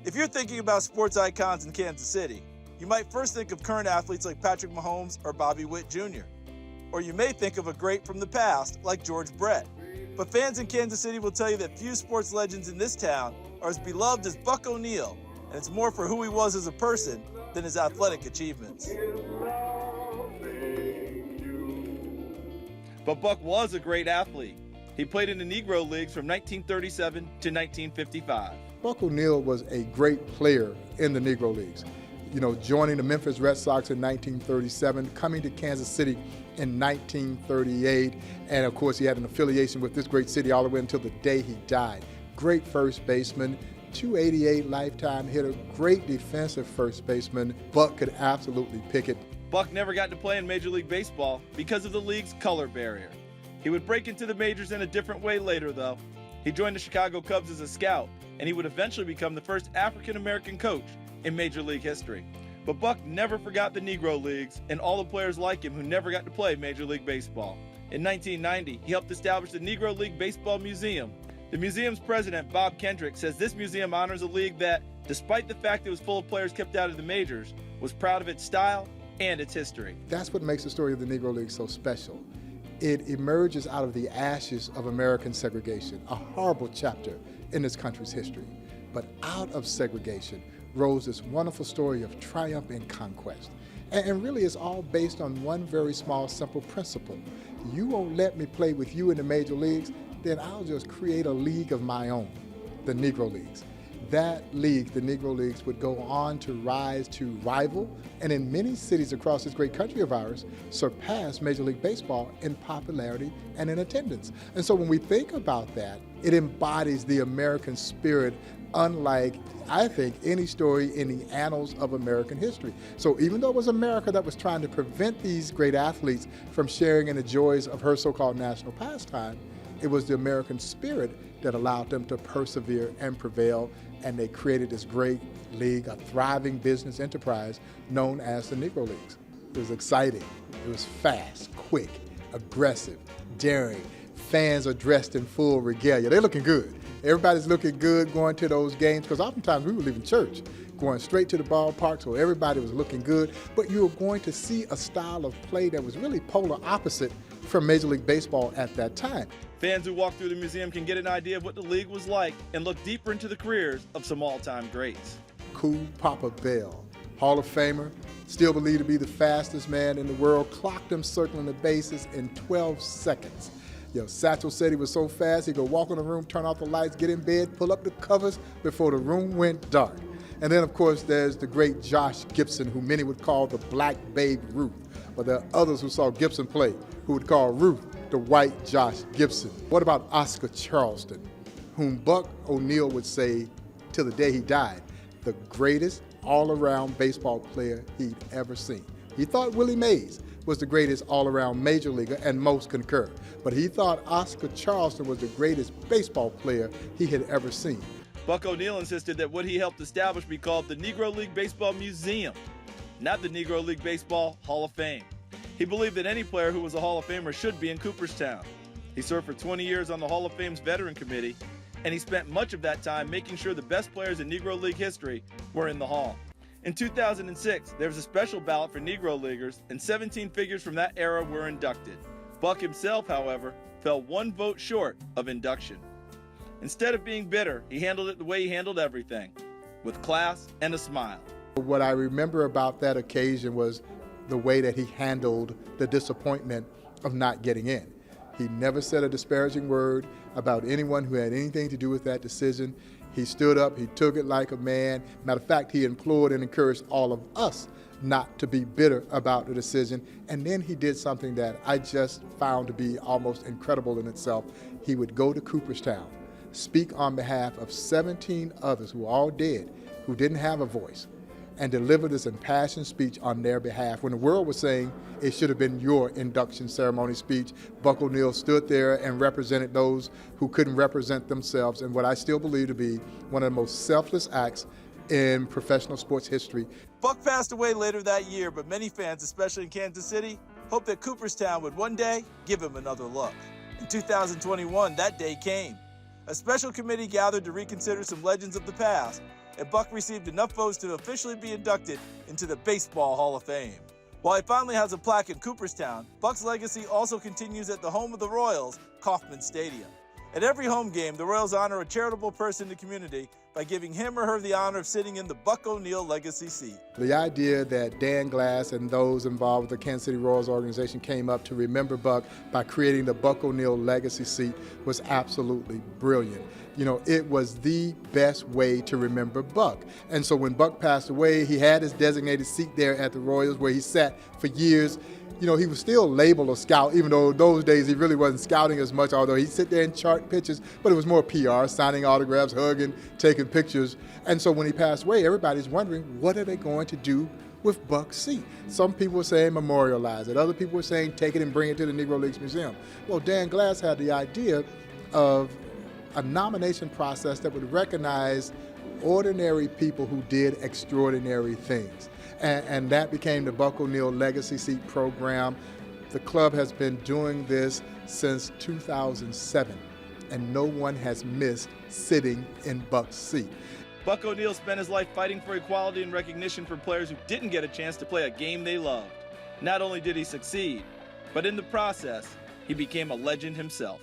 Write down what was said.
If you're thinking about sports icons in Kansas City, you might first think of current athletes like Patrick Mahomes or Bobby Witt Jr. Or you may think of a great from the past like George Brett. But fans in Kansas City will tell you that few sports legends in this town are as beloved as Buck O'Neil, and it's more for who he was as a person than his athletic achievements. But Buck was a great athlete. He played in the Negro Leagues from 1937 to 1955. Buck O'Neil was a great player in the Negro Leagues. You know, joining the Memphis Red Sox in 1937, coming to Kansas City in 1938, and of course he had an affiliation with this great city all the way until the day he died. Great first baseman, 288 lifetime hitter, great defensive first baseman. Buck could absolutely pick it. Buck never got to play in Major League Baseball because of the league's color barrier. He would break into the majors in a different way later, though. He joined the Chicago Cubs as a scout, and he would eventually become the first African-American coach in Major League history. But Buck never forgot the Negro Leagues and all the players like him who never got to play Major League Baseball. In 1990, he helped establish the Negro Leagues Baseball Museum. The museum's president, Bob Kendrick, says this museum honors a league that, despite the fact it was full of players kept out of the majors, was proud of its style and its history. That's what makes the story of the Negro League so special. It emerges out of the ashes of American segregation, a horrible chapter in this country's history. But out of segregation rose this wonderful story of triumph and conquest. And really it's all based on one very small, simple principle. You won't let me play with you in the major leagues, then I'll just create a league of my own, the Negro Leagues. That league, the Negro Leagues, would go on to rise to rival, and in many cities across this great country of ours, surpass Major League Baseball in popularity and in attendance. And so when we think about that, it embodies the American spirit unlike, I think, any story in the annals of American history. So even though it was America that was trying to prevent these great athletes from sharing in the joys of her so-called national pastime, it was the American spirit that allowed them to persevere and prevail, and they created this great league, a thriving business enterprise known as the Negro Leagues. It was exciting, it was fast, quick, aggressive, daring. Fans are dressed in full regalia. They're looking good. Everybody's looking good going to those games, because oftentimes we were leaving church, going straight to the ballpark, so everybody was looking good. But you were going to see a style of play that was really polar opposite from Major League Baseball at that time. Fans who walk through the museum can get an idea of what the league was like and look deeper into the careers of some all-time greats. Cool Papa Bell, Hall of Famer, still believed to be the fastest man in the world, clocked him circling the bases in 12 seconds. You know, Satchel said he was so fast he could walk in the room, turn off the lights, get in bed, pull up the covers before the room went dark. And then, of course, there's the great Josh Gibson, who many would call the Black Babe Ruth. But there are others who saw Gibson play who would call Ruth the White Josh Gibson. What about Oscar Charleston, whom Buck O'Neil would say till the day he died, the greatest all-around baseball player he'd ever seen. He thought Willie Mays was the greatest all-around major leaguer, and most concur. But he thought Oscar Charleston was the greatest baseball player he had ever seen. Buck O'Neil insisted that what he helped establish be called the Negro Leagues Baseball Museum, not the Negro League Baseball Hall of Fame. He believed that any player who was a Hall of Famer should be in Cooperstown. He served for 20 years on the Hall of Fame's Veteran Committee, and he spent much of that time making sure the best players in Negro League history were in the Hall. In 2006, there was a special ballot for Negro Leaguers, and 17 figures from that era were inducted. Buck himself, however, fell one vote short of induction. Instead of being bitter, he handled it the way he handled everything, with class and a smile. What I remember about that occasion was the way that he handled the disappointment of not getting in. He never said a disparaging word about anyone who had anything to do with that decision. He stood up, he took it like a man. Matter of fact, he implored and encouraged all of us not to be bitter about the decision. And then he did something that I just found to be almost incredible in itself. He would go to Cooperstown, speak on behalf of 17 others who were all dead, who didn't have a voice, and deliver this impassioned speech on their behalf. When the world was saying it should have been your induction ceremony speech, Buck O'Neil stood there and represented those who couldn't represent themselves in what I still believe to be one of the most selfless acts in professional sports history. Buck passed away later that year, but many fans, especially in Kansas City, hoped that Cooperstown would one day give him another look. In 2021, that day came. A special committee gathered to reconsider some legends of the past, and Buck received enough votes to officially be inducted into the Baseball Hall of Fame. While he finally has a plaque in Cooperstown, Buck's legacy also continues at the home of the Royals, Kauffman Stadium. At every home game, the Royals honor a charitable person in the community by giving him or her the honor of sitting in the Buck O'Neil legacy seat. The idea that Dan Glass and those involved with the Kansas City Royals organization came up to remember Buck by creating the Buck O'Neil legacy seat was absolutely brilliant. You know, it was the best way to remember Buck. And so when Buck passed away, he had his designated seat there at the Royals where he sat for years. You know, he was still labeled a scout, even though those days he really wasn't scouting as much, although he'd sit there and chart pitches, but it was more PR, signing autographs, hugging, taking pictures. And so when he passed away, everybody's wondering, what are they going to do with Buck's seat? Some people were saying memorialize it. Other people were saying take it and bring it to the Negro Leagues Museum. Well, Dan Glass had the idea of a nomination process that would recognize ordinary people who did extraordinary things. And that became the Buck O'Neil Legacy Seat program. The club has been doing this since 2007, and no one has missed sitting in Buck's seat. Buck O'Neil spent his life fighting for equality and recognition for players who didn't get a chance to play a game they loved. Not only did he succeed, but in the process, he became a legend himself.